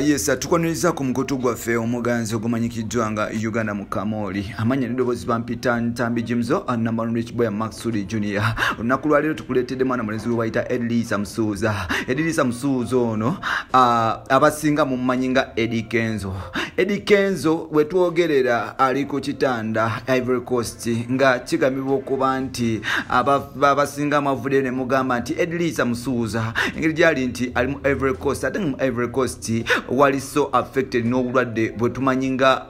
Yes, tukoniriza ku mukutu gwaffe omuganzi ogumanyikiddwa nga Uganda Mukamooli. Amanya n'eddoboozi bampita Ntambi Jimzo, number one rich boy Maxudi Junior. Olunaku lwa leero tukuleetedde mwana mulenzi we bayita Eddy Kenzo ono abasinga mumumanyi nga Eddy Kenzo. Eddy Kenzo we twogerera ali ku kitanda Ivory Coast nga kigambibwa okuba nti abasinga amavudde ne mugamba nti Eddy engeri gyali nti ali mu Ivory Coast ate mu Ivory Coast wali so affected n'obulwadde bwe tumanyi nga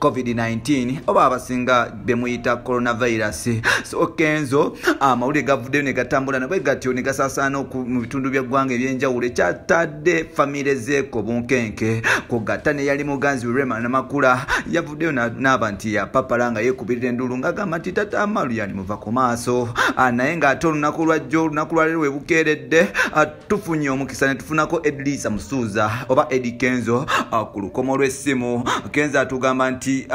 COVID-19 oba abasinga bemuyita coronavirus. So Kenzo amawulire gavuddeyo ne gatambula nabwe gatyo ne gasaasaana mu bitundu by'eggwanga ebyenjawulo ekyatadde famire zeeko bunkenke kugatta ne yali muganzi Rema Namakula yavuddeyo n'aba nti yapapala nga yeekubirira endulu ng'agamba nti tata Amalu yani muva ku maaso naye ng'ate olunaku lwajjo olunaku lwa leero we bukeeredde tufunye omukisa ne tufunako Eddy Kenzo ku lukomo lw'essimu. Kenzo atugamba nti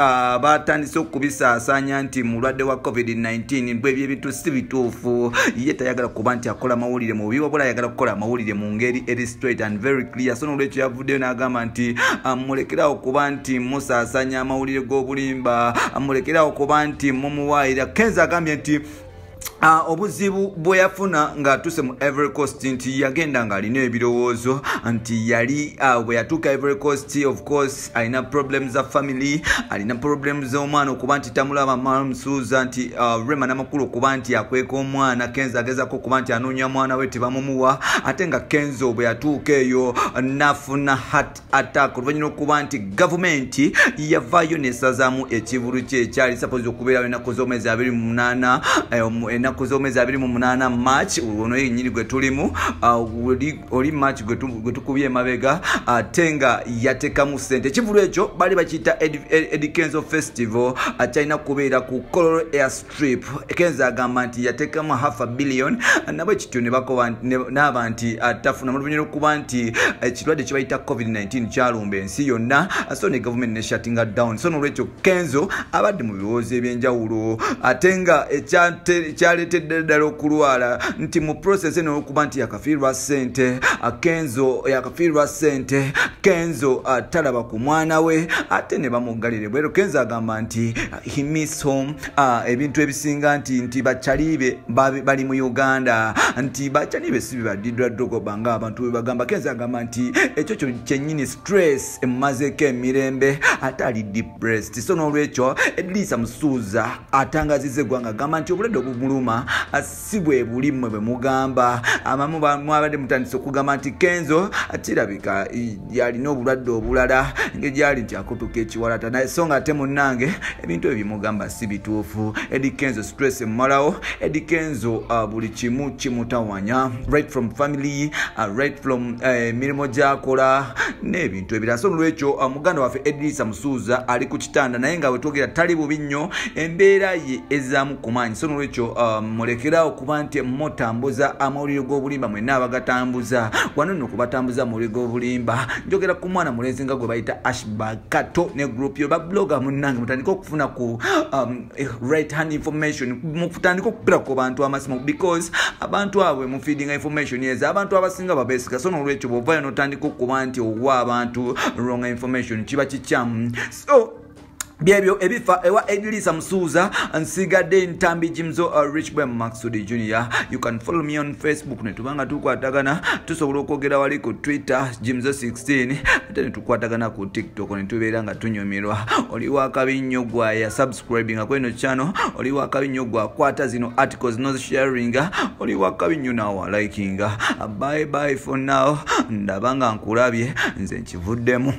batandise okubisaasaanya nti mulwadde wa COVID-19 bwe bitu si bituufu ye tayagala kuba nti akola mawulire mu biwa bula ayagala kukola mawulire mu ngeri eri straight and very clear. So n'olwekyo yavuddeyo n'agamba nti mulekerawo kuba nti musaasaanya amawulire g'obulimba, mulekerawo kuba nti mumuwaayira. Kenzo agambye nti obuzibu bwe yafuna nga tuse mu Ivory Coast nti yagenda nga alina ebirowoozo nti yali bwe yatuuka Ivory Coast of course alina problems za family, alina problems z'omwana okuba nti tamulaba mamusuuza nti Rema Namakula okuba nti akweka omwana. Kenzo agezako okuba nti anoonya mwana we tebamumuwa ate nga Kenzo bwe yatuuka eyo nafuna heart attack oluvannyuma okuba nti gavumenti yavaayo nesazaamu ekivulu kye ekyali suppose okubeerawo ennaku z'omwezi 28 ennaku z'omwezi 28 March ono yennyini gwe tulimu oli March gwe tukubye emabega ate nga yatekamu ssente. Ekivulu ekyo bali bakiyita Eddy Kenzo Festival kyalina kubeera ku Colorado Airstrip. Kenzo agamba nti yatekamu $500 million nabo ekityo ne bakoba n'aba nti atafuna mu luvannyuma okuba nti ekirwadde kye bayita COVID-19 kyalumba ensi yonna so ne government ne shutting down. So n'olwekyo Kenzo abadde mu birowoozo ebyenjawulo ate nga kyaleetedde ddala okulwala nti mu process eno okuba nti yakafiirwa ssente. Kenzo yakafiirwa ssente. Kenzo talaba ku mwana we ate ne bamuggalire bwero. Kenzo agamba nti he miss home ebintu ebisinga nti bakyalibe bali mu Uganda nti bakyalibe si bibaddiddwa dogoba nga abantu bwe bagamba. Kenzo agamba nti ekyo kyennyini stress emazeeko emirembe ate ali depressed. So n'olwekyo Eddy atangazizza eggwanga agamba nti obulwadde obumuluma si bwe buli mmwe bwe mugamba. Abamu mwabadde mutandise okugamba nti Kenzo kirabika yalina obulwadde obulala engeri gyali nti akutuka ekiwalata naye so nga ate munnange ebintu ebyo bimugamba si bituufu. Eddy Kenzo stress emmalawo. Eddy Kenzo buli kimu kimutawanya right from family, right from emirimu gy'akola n'ebintu ebirala. So n'olwekyo muganda waffe Eddy ali ku kitanda naye nga wetwogera tali bubi nnyo embeera ye ezaamu ku maanyi. So n'olwekyo mulekerawo kuba nti mutambuza amawulire g'obulimba mwenna abagatambuza wano nno kubatambuza amawulire g'obulimba. Njogera ku mwana mulenzi nga gwe bayita Ashba Kato ne group yo babloga munnange mutandika okufuna ku right hand information mutandika okupira ku bantu amasimu because abantu abo mu feeding information yeza abantu abasinga babesika. So n'olwekyo bw'ovaayo n'otandika okuba nti owa abantu wrong information kiba kikyamu. So byebyo ebifa ewa Eddy nsigadde Ntambi Jimzo rich boy Maxudi Junior. You can follow me on Facebook ne tubanga tukwatagana tusobola okwogera wali ku Twitter Jimzo 16 ate ne tukwatagana ku TikTok ne tubeera nga tunyumirwa. Oli wakabi nnyo gwa ya subscribing kweno channel, oli wakabi nnyo gwa kwata zino articles no sharing, oli wakabi nnyo nawa liking. Bye bye for now. Ndabanga nkulabye nze nkivuddemu.